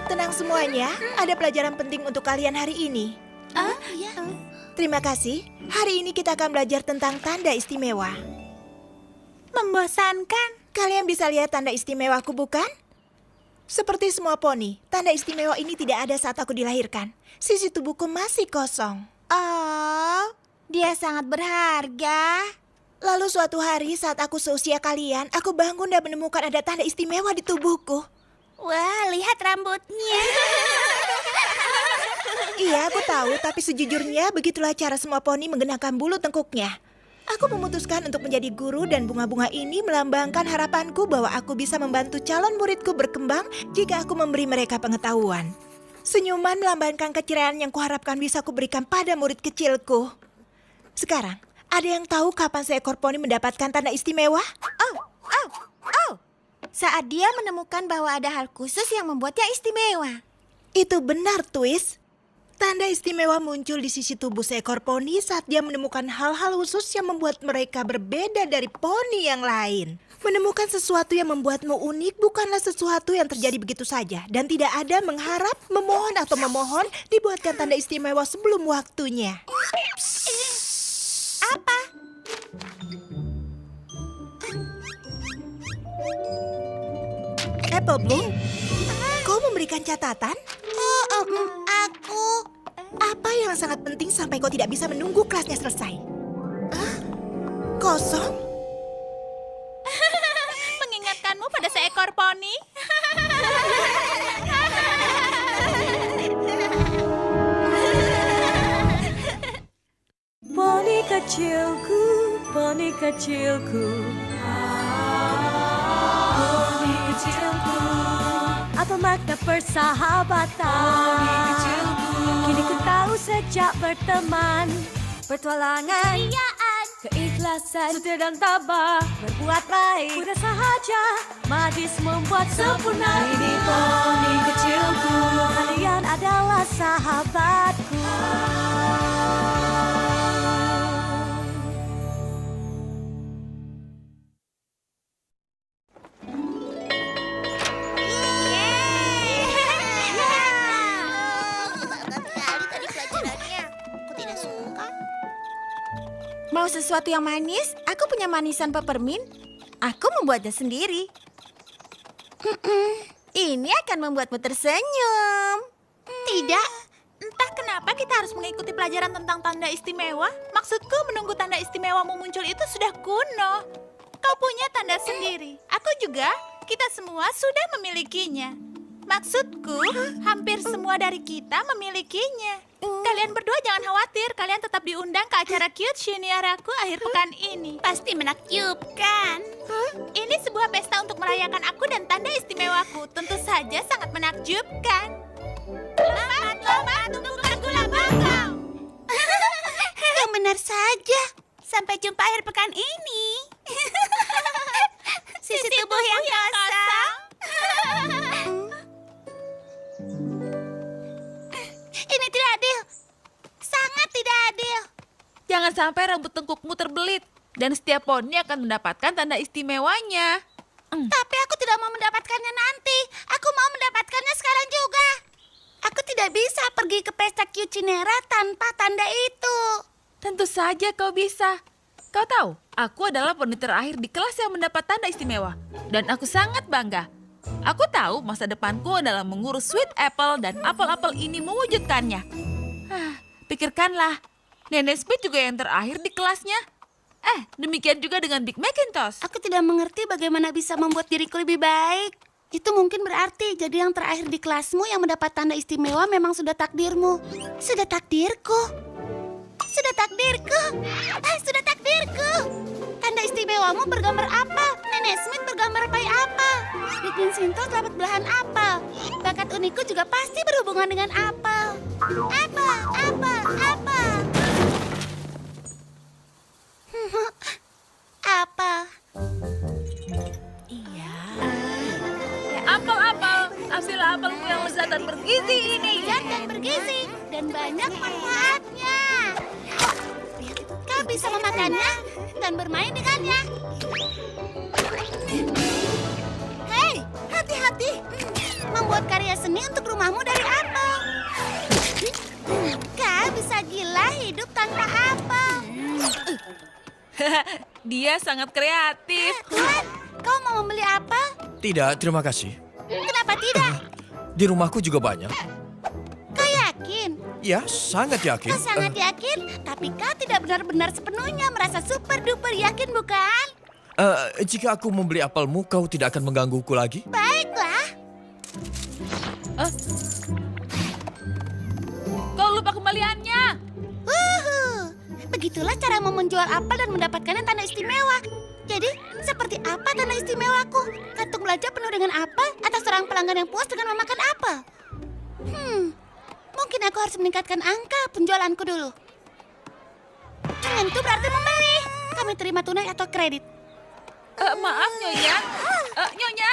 Tenang semuanya, ada pelajaran penting untuk kalian hari ini. Iya. Terima kasih. Hari ini kita akan belajar tentang tanda istimewa. Membosankan. Kalian bisa lihat tanda istimewaku, bukan? Seperti semua poni, tanda istimewa ini tidak ada saat aku dilahirkan. Sisi tubuhku masih kosong. Oh, dia sangat berharga. Lalu suatu hari saat aku seusia kalian, aku bangun dan menemukan ada tanda istimewa di tubuhku. Wah, lihat rambutnya. Iya, aku tahu, tapi sejujurnya begitulah cara semua poni menggenakan bulu tengkuknya. Aku memutuskan untuk menjadi guru dan bunga-bunga ini melambangkan harapanku bahwa aku bisa membantu calon muridku berkembang jika aku memberi mereka pengetahuan. Senyuman melambangkan keceriaan yang kuharapkan bisa kuberikan pada murid kecilku. Sekarang, ada yang tahu kapan seekor poni mendapatkan tanda istimewa? Oh. Saat dia menemukan bahwa ada hal khusus yang membuatnya istimewa. Itu benar, Twist. Tanda istimewa muncul di sisi tubuh seekor poni saat dia menemukan hal-hal khusus yang membuat mereka berbeda dari poni yang lain. Menemukan sesuatu yang membuatmu unik bukanlah sesuatu yang terjadi begitu saja. Dan tidak ada mengharap, memohon atau memohon dibuatkan tanda istimewa sebelum waktunya. Apa? Apple Bloom, kau memberikan catatan? Aku. Apa yang sangat penting sampai kau tidak bisa menunggu kelasnya selesai? Kosong? Mengingatkanmu pada seekor poni. Poni kecilku, poni kecilku. Poni kecilku. Apa makna persahabatan? Poni kecilku. Kini ku tahu sejak berteman, petualangan, keikhlasan, setia dan tabah, berbuat baik, mudah sahaja, magis membuat sempurna. Ini poni kecilku, kalian adalah sahabatku. Mau sesuatu yang manis? Aku punya manisan peppermint. Aku membuatnya sendiri. Ini akan membuatmu tersenyum. Tidak. Entah kenapa kita harus mengikuti pelajaran tentang tanda istimewa. Maksudku menunggu tanda istimewamu muncul itu sudah kuno. Kau punya tanda sendiri. Aku juga. Kita semua sudah memilikinya. Maksudku, hampir semua dari kita memilikinya. Kalian berdua jangan khawatir, kalian tetap diundang ke acara Cute Junior aku akhir pekan ini. Pasti menakjubkan. Ini sebuah pesta untuk merayakan aku dan tanda istimewaku. Tentu saja sangat menakjubkan. Lompat untuk gula bakau. Yang benar saja. Sampai jumpa akhir pekan ini. Sisi tubuh yang kosong. Ini tidak adil. Sangat tidak adil. Jangan sampai rambut tengkukmu terbelit dan setiap poni akan mendapatkan tanda istimewanya. Tapi aku tidak mau mendapatkannya nanti. Aku mau mendapatkannya sekarang juga. Aku tidak bisa pergi ke pesta Cucinera tanpa tanda itu. Tentu saja kau bisa. Kau tahu, aku adalah poni terakhir di kelas yang mendapat tanda istimewa. Dan aku sangat bangga. Aku tahu masa depanku adalah mengurus Sweet Apple dan apel-apel ini mewujudkannya. Pikirkanlah, Nenek Smith juga yang terakhir di kelasnya. Demikian juga dengan Big Macintosh. Aku tidak mengerti bagaimana bisa membuat diriku lebih baik. Itu mungkin berarti jadi yang terakhir di kelasmu yang mendapat tanda istimewa memang sudah takdirmu. Sudah takdirku. Sudah takdirku. Sudah takdirku. Tanda istimewamu bergambar apel. Nenek Smith bergambar pai apel. Big Macintosh dapat belahan apel. Bakat unikku juga pasti berhubungan dengan apel. Apel, apel, apel. Apel. Apel-apel, ambillah apelmu yang lezat dan bergizi ini. Lezat dan bergizi dan banyak manfaatnya. Kau bisa memakannya dan bermain dengannya. Hei, hati-hati. Membuat karya seni untuk rumahmu dari apel. Kau bisa gila hidup tanpa apel. Dia sangat kreatif. Tuan, kau mau membeli apel? Tidak, terima kasih. Kenapa tidak? Di rumahku juga banyak. Kau yakin? Ya, sangat yakin. Kau sangat yakin? Tapi kau tidak benar-benar sepenuhnya merasa super duper yakin, bukan? Jika aku membeli apelmu, kau tidak akan menggangguku lagi? Baiklah. Kau lupa kembaliannya. Wuhu. Begitulah cara menjual apel dan mendapatkannya tanda istimewa. Jadi, seperti apa tanda istimewaku? Kantung belanja penuh dengan apel atau seorang pelanggan yang puas dengan memakan apel? Mungkin aku harus meningkatkan angka penjualanku dulu. Itu berarti membeli. Kami terima tunai atau kredit? Maaf, Nyonya. Nyonya.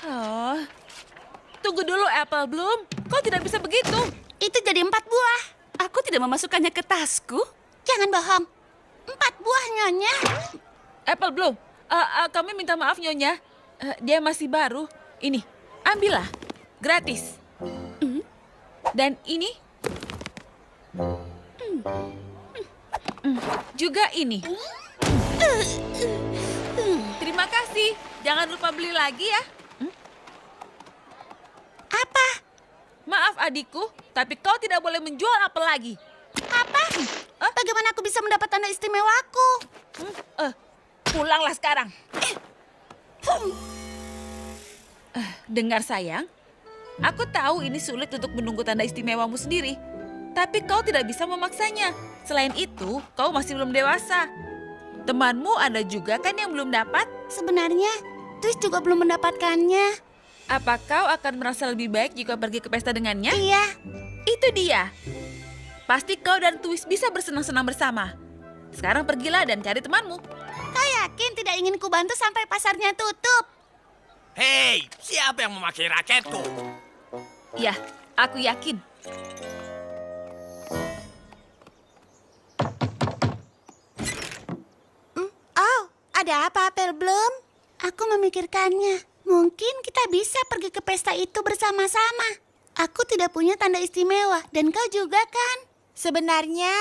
Oh. Tunggu dulu, Apple Bloom. Kau tidak bisa begitu. Itu jadi 4 buah. Aku tidak memasukkannya ke tasku. Jangan bohong. 4 buah, Nyonya. Apple Bloom, kami minta maaf, Nyonya. Dia masih baru. Ini, ambillah. Gratis. Dan ini. Juga ini. Terima kasih. Jangan lupa beli lagi ya. Apa? Maaf adikku, tapi kau tidak boleh menjual apel lagi. Apa? Bagaimana aku bisa mendapat tanda istimewaku? Pulanglah sekarang. Dengar sayang, aku tahu ini sulit untuk menunggu tanda istimewamu sendiri. Tapi kau tidak bisa memaksanya. Selain itu, kau masih belum dewasa. Temanmu ada juga kan yang belum dapat? Sebenarnya, Twist juga belum mendapatkannya. Apa kau akan merasa lebih baik jika pergi ke pesta dengannya? Iya. Itu dia. Pasti kau dan Twist bisa bersenang-senang bersama. Sekarang pergilah dan cari temanmu. Kau yakin tidak ingin kubantu sampai pasarnya tutup? Hei, siapa yang memakai raketku? Ya, aku yakin. Oh, ada apa, Apple Bloom? Aku memikirkannya. Mungkin kita bisa pergi ke pesta itu bersama-sama. Aku tidak punya tanda istimewa, dan kau juga kan? Sebenarnya,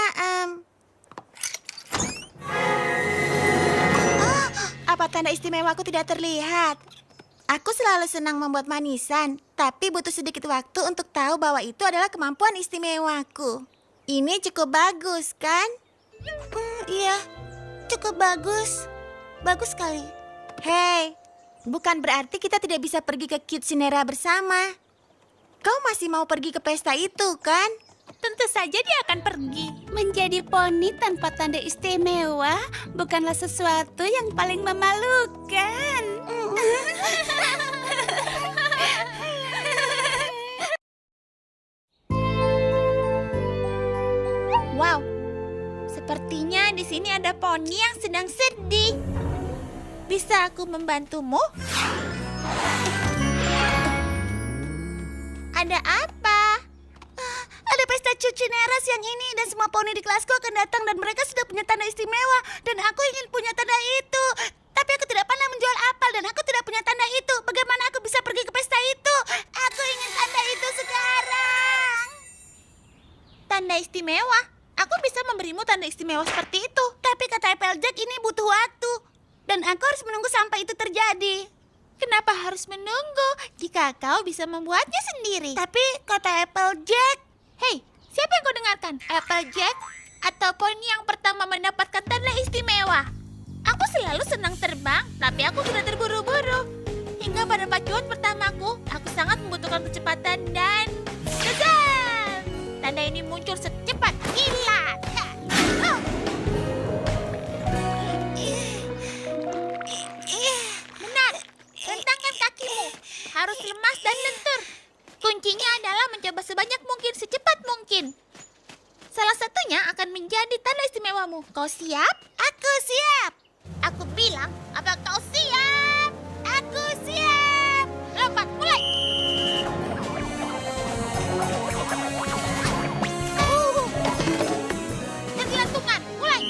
Oh, apa tanda istimewaku tidak terlihat? Aku selalu senang membuat manisan, tapi butuh sedikit waktu untuk tahu bahwa itu adalah kemampuan istimewaku. Ini cukup bagus, kan? Iya, cukup bagus. Bagus sekali. Hei, bukan berarti kita tidak bisa pergi ke Kitchenera bersama. Kau masih mau pergi ke pesta itu, kan? Tentu saja dia akan pergi. Menjadi poni tanpa tanda istimewa bukanlah sesuatu yang paling memalukan. Wow, sepertinya di sini ada poni yang sedang sedih. Bisa aku membantumu? Ada apa? Ada pesta Kitchenera siang ini dan semua poni di kelasku akan datang dan mereka sudah punya tanda istimewa dan aku ingin punya tanda itu. Tapi aku tidak pernah menjual apel dan aku tidak punya tanda itu. Bagaimana aku bisa pergi ke pesta itu? Aku ingin tanda itu sekarang. Tanda istimewa? Aku bisa memberimu tanda istimewa seperti itu. Tapi kata Applejack ini butuh waktu. Dan aku harus menunggu sampai itu terjadi. Kenapa harus menunggu jika kau bisa membuatnya sendiri? Tapi kata Applejack, hei, siapa yang kau dengarkan? Applejack atau poni yang pertama mendapatkan tanda istimewa? Aku selalu senang terbang, tapi aku sudah terburu-buru. Hingga pada pacuan pertamaku, aku sangat membutuhkan kecepatan dan... Tadam! Tanda ini muncul secepat kilat. Benar, rentangkan kakimu. Harus lemas dan lentur. Kuncinya adalah mencoba sebanyak mungkin, secepat mungkin. Salah satunya akan menjadi tanda istimewamu. Kau siap? Aku siap. Aku bilang, apa kau siap? Aku siap. Lompat, mulai. Bergelantungan, mulai.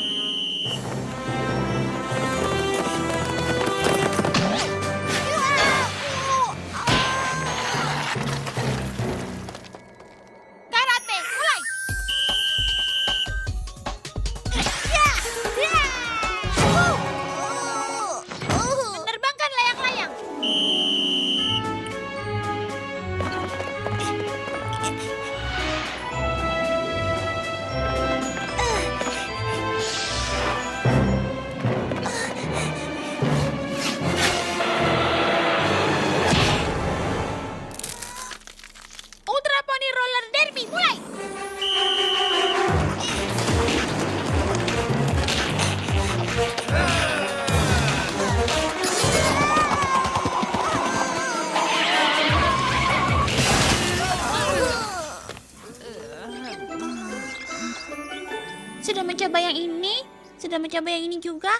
Sudah mencoba yang ini? Sudah mencoba yang ini juga?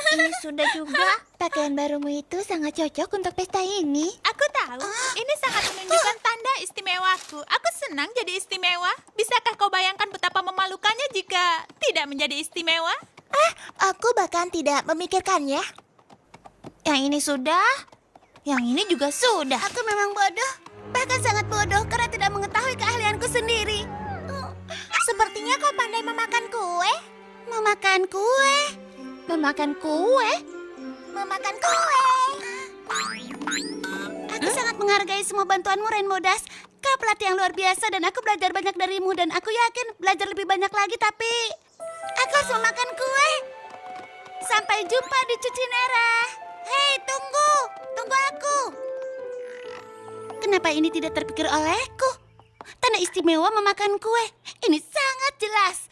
Ini sudah juga. Pakaian barumu itu sangat cocok untuk pesta ini. Aku tahu, ini sangat menunjukkan tanda istimewaku. Aku senang jadi istimewa. Bisakah kau bayangkan betapa memalukannya jika tidak menjadi istimewa? Aku bahkan tidak memikirkannya. Yang ini sudah. Yang ini juga sudah. Aku memang bodoh, bahkan sangat bodoh karena tidak mengetahui keahlianku sendiri. Sepertinya kau pandai memakan kue. Memakan kue. Memakan kue? Memakan kue. Aku sangat menghargai semua bantuanmu, Rainbow Dash. Kau pelatih yang luar biasa dan aku belajar banyak darimu. Dan aku yakin belajar lebih banyak lagi, tapi aku harus memakan kue. Sampai jumpa di Cucinera. Hei, tunggu. Tunggu aku. Kenapa ini tidak terpikir olehku? Tanda istimewa memakan kue. Ini sangat jelas.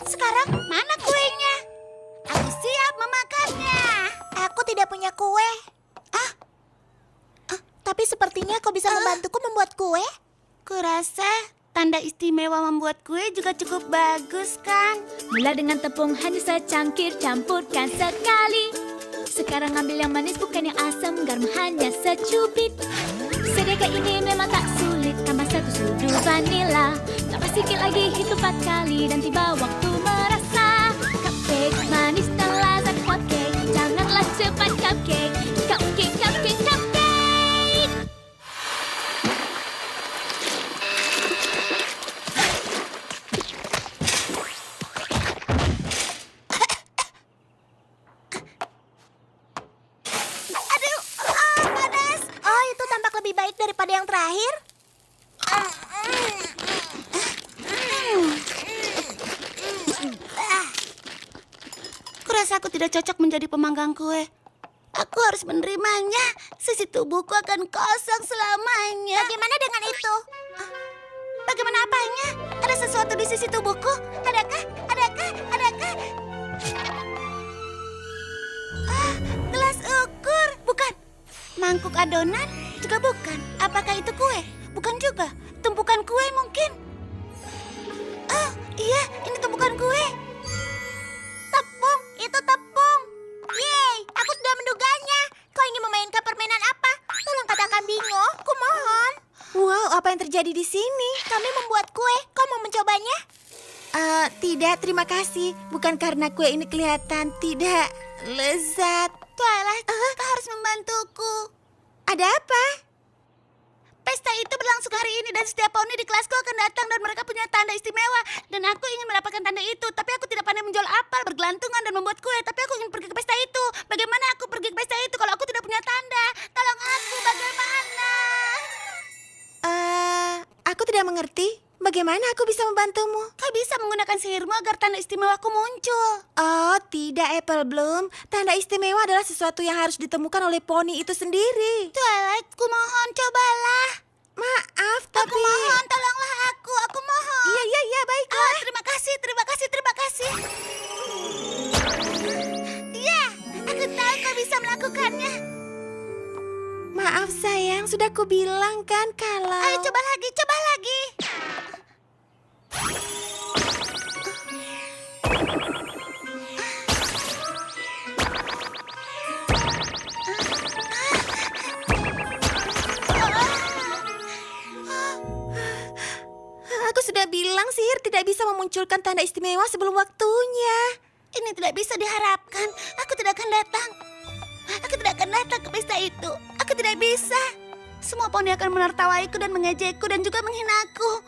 Sekarang mana kuenya? Aku siap memakannya. Aku tidak punya kue. Tapi sepertinya kau bisa membantuku membuat kue. Kurasa tanda istimewa membuat kue juga cukup bagus, kan? Mula dengan tepung hanya secangkir, campurkan sekali. Sekarang ambil yang manis bukan yang asam, garam hanya secubit. Sediakan ini memang tak sulit, tambah 1 sudu vanila. Tambah sedikit lagi, hitung 4 kali dan tiba waktu merasa. Cupcake manis dan lezat cupcake, janganlah cepat cupcake. Cupcake, cupcake, cupcake. Oh, itu tampak lebih baik daripada yang terakhir. Kurasa aku tidak cocok menjadi pemanggang kue. Aku harus menerimanya. Sisi tubuhku akan kosong selamanya. Bagaimana dengan itu? Bagaimana apanya? Ada sesuatu di sisi tubuhku? Adakah? Gelas ukur. Bukan. Mangkuk adonan? Juga bukan. Apakah itu kue? Bukan juga. Tumpukan kue mungkin. Oh, iya. Ini tumpukan kue. Tepung, itu tepung. Yeay, aku sudah menduganya. Kau ingin memainkan permainan apa? Tolong katakan bingo, kumohon. Wow, apa yang terjadi di sini? Kami membuat kue, kau mau mencobanya? Tidak, terima kasih. Bukan karena kue ini kelihatan tidak lezat. Twilight, kau harus membantuku. Ada apa? Pesta itu berlangsung hari ini dan setiap poni di kelasku akan datang dan mereka punya tanda istimewa. Dan aku ingin mendapatkan tanda itu, tapi aku tidak pandai menjual apel, bergelantungan dan membuat kue. Tapi aku ingin pergi ke pesta itu. Bagaimana aku pergi ke pesta itu kalau aku tidak punya tanda? Tolong aku, bagaimana? Aku tidak mengerti. Bagaimana aku bisa membantumu? Kau bisa menggunakan sihirmu agar tanda istimewaku muncul. Oh, tidak, Apple Bloom. Tanda istimewa adalah sesuatu yang harus ditemukan oleh poni itu sendiri. Twilight, kumohon, cobalah. Maaf, tapi... Aku mohon, tolonglah aku mohon. Iya, baiklah. Terima kasih. Ya, aku tahu kau bisa melakukannya. Maaf, sayang. Sudah kubilang kan kalau... Ayo, coba lagi. Aku sudah bilang sihir tidak bisa memunculkan tanda istimewa sebelum waktunya. Ini tidak bisa diharapkan. Aku tidak akan datang ke pesta itu. Aku tidak bisa. Semua poni akan menertawaiku dan mengejekku dan juga menghinaku.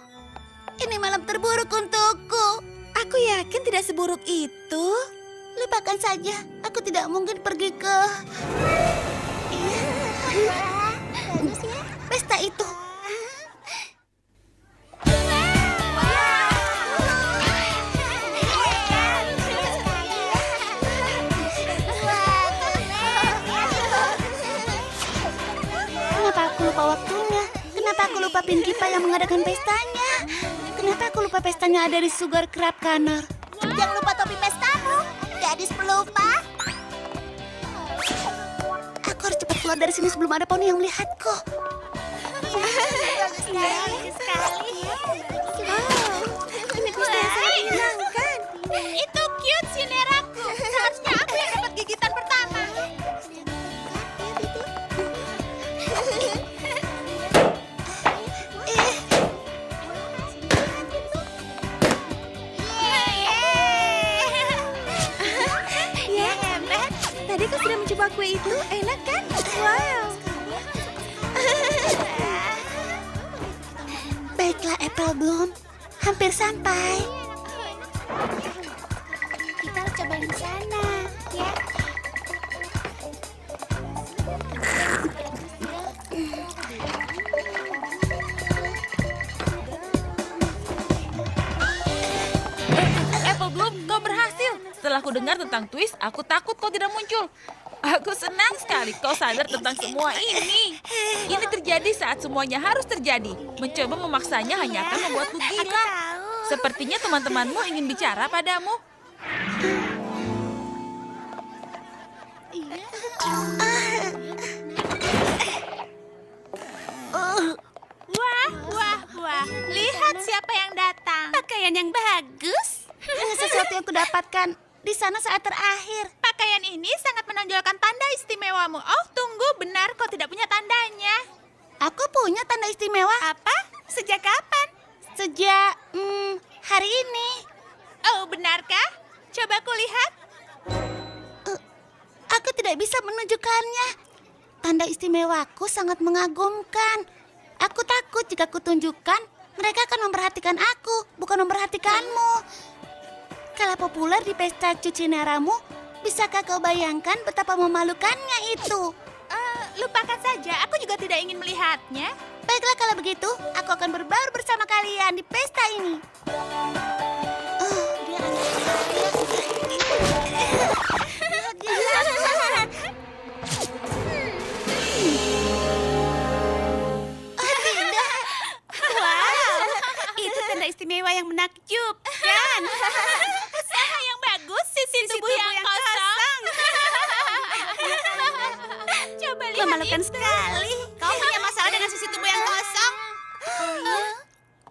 Ini malam terburuk untukku. Aku yakin tidak seburuk itu. Lupakan saja. Aku tidak mungkin pergi ke... pesta itu. Kenapa aku lupa waktunya? Kenapa aku lupa Pinkie Pie yang mengadakan pestanya? Kenapa aku lupa pestanya ada di Sugar Crab Canor? Jangan lupa topi pestamu, gadis pelupa. Aku harus cepat keluar dari sini sebelum ada poni yang melihatku. Bagus sekali. Ini pesta yang sangat menyenangkan. Itu mencoba kue itu? Enak kan? Wow. Baiklah, Apple Bloom. Hampir sampai. Kita cobain di sana, ya. Apple Bloom, kau berhasil. Setelah aku dengar tentang twist, aku takut kau tidak muncul. Aku senang sekali kau sadar tentang semua ini. Ini terjadi saat semuanya harus terjadi. Mencoba memaksanya hanya akan membuatmu gila. Sepertinya teman-temanmu ingin bicara padamu. Wah, wah, wah. Lihat siapa yang datang. Pakaian yang bagus. Hanya sesuatu yang kudapatkan di sana saat terakhir. Pakaian ini sangat menonjolkan tanda istimewamu. Oh, tunggu, benar kau tidak punya tandanya. Aku punya tanda istimewa. Apa? Sejak kapan? Sejak hari ini. Oh, benarkah? Coba kulihat. Aku tidak bisa menunjukkannya. Tanda istimewaku sangat mengagumkan. Aku takut jika kutunjukkan, mereka akan memperhatikan aku, bukan memperhatikanmu. Kalau populer di pesta cuci naramu, bisakah kau bayangkan betapa memalukannya itu? Lupakan saja, aku juga tidak ingin melihatnya. Baiklah kalau begitu, aku akan berbaur bersama kalian di pesta ini. Itu tanda istimewa yang menakjubkan. Usaha yang bagus, sisi tubuh yang kosong. Coba lihat Memalukan itu. sekali. Kau punya masalah dengan sisi tubuh yang kosong?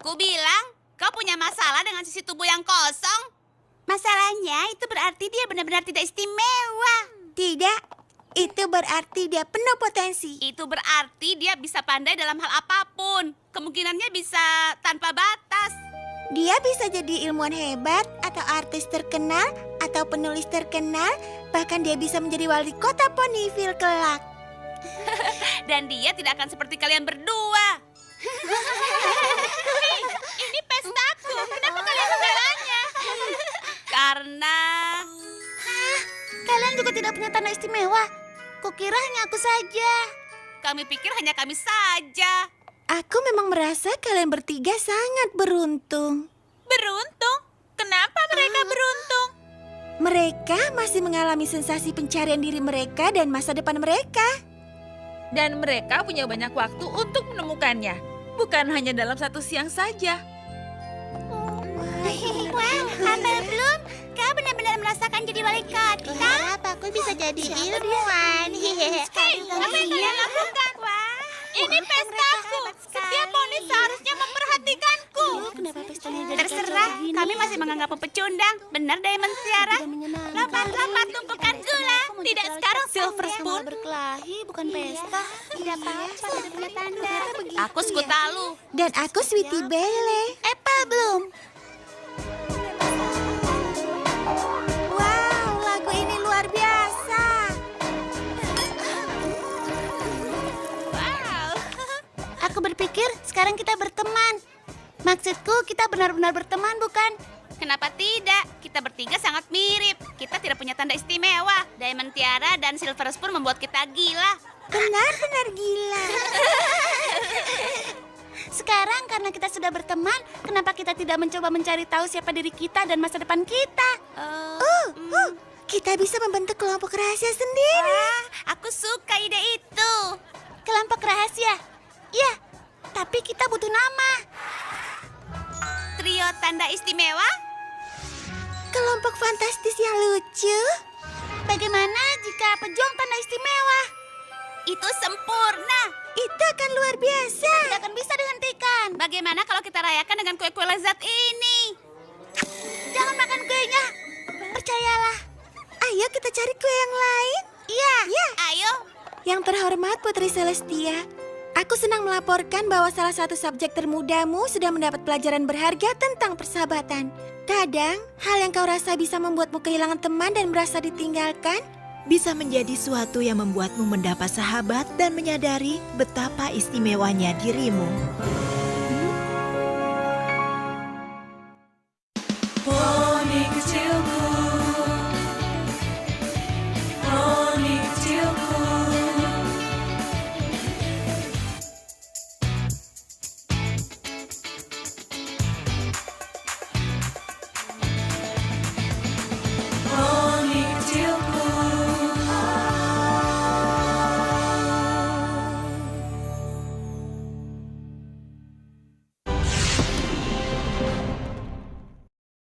Ku bilang, kau punya masalah dengan sisi tubuh yang kosong. Masalahnya itu berarti dia benar-benar tidak istimewa. Tidak, itu berarti dia penuh potensi. Itu berarti dia bisa pandai dalam hal apapun. Kemungkinannya bisa tanpa batas. Dia bisa jadi ilmuwan hebat, atau artis terkenal, atau penulis terkenal, bahkan dia bisa menjadi wali kota Ponyville kelak. Dan dia tidak akan seperti kalian berdua. Hei, ini pestaku. Kenapa kalian membelanya? Karena... Kalian juga tidak punya tanda istimewa. Kukira hanya aku saja. Kami pikir hanya kami saja. Aku memang merasa kalian bertiga sangat beruntung. Beruntung? Kenapa mereka beruntung? Mereka masih mengalami sensasi pencarian diri mereka dan masa depan mereka. Dan mereka punya banyak waktu untuk menemukannya. Bukan hanya dalam satu siang saja. Wow, Apple Bloom, kau benar-benar merasakan jadi wali kota. Harap aku bisa jadi ilmuwan. Hei, apa yang kalian lakukan? Ini pestaku. Setiap poni seharusnya memperhatikanku. Terserah, kami masih menganggapmu pecundang. Benar, Diamond Tiara? Lompat-lompat tumpukan gula. Tidak sekarang Silver Spoon. Berkelahi, bukan pesta. Tidak apa-apa, tidak punya tanda. Aku Skutalu. Dan aku Sweetie Belle. Apple Bloom. Wow, lagu ini luar biasa. Aku berpikir sekarang kita berteman. Maksudku kita benar-benar berteman, bukan? Kenapa tidak? Kita bertiga sangat mirip. Kita tidak punya tanda istimewa. Diamond Tiara dan Silver Spoon membuat kita gila. Benar-benar gila. Sekarang karena kita sudah berteman, kenapa kita tidak mencoba mencari tahu siapa diri kita dan masa depan kita? Kita bisa membentuk kelompok rahasia sendiri. Aku suka ide itu. Kelompok rahasia. Ya, tapi kita butuh nama. Trio tanda istimewa? Kelompok fantastis yang lucu. Bagaimana jika pejuang tanda istimewa? Itu sempurna. Itu akan luar biasa. Tidak akan bisa dihentikan. Bagaimana kalau kita rayakan dengan kue-kue lezat ini? Jangan makan kuenya. Percayalah. Ayo kita cari kue yang lain. Iya. Ya. Ayo. Yang terhormat Putri Celestia, aku senang melaporkan bahwa salah satu subjek termudamu sudah mendapat pelajaran berharga tentang persahabatan. Kadang, hal yang kau rasa bisa membuatmu kehilangan teman dan merasa ditinggalkan, bisa menjadi suatu yang membuatmu mendapat sahabat dan menyadari betapa istimewanya dirimu.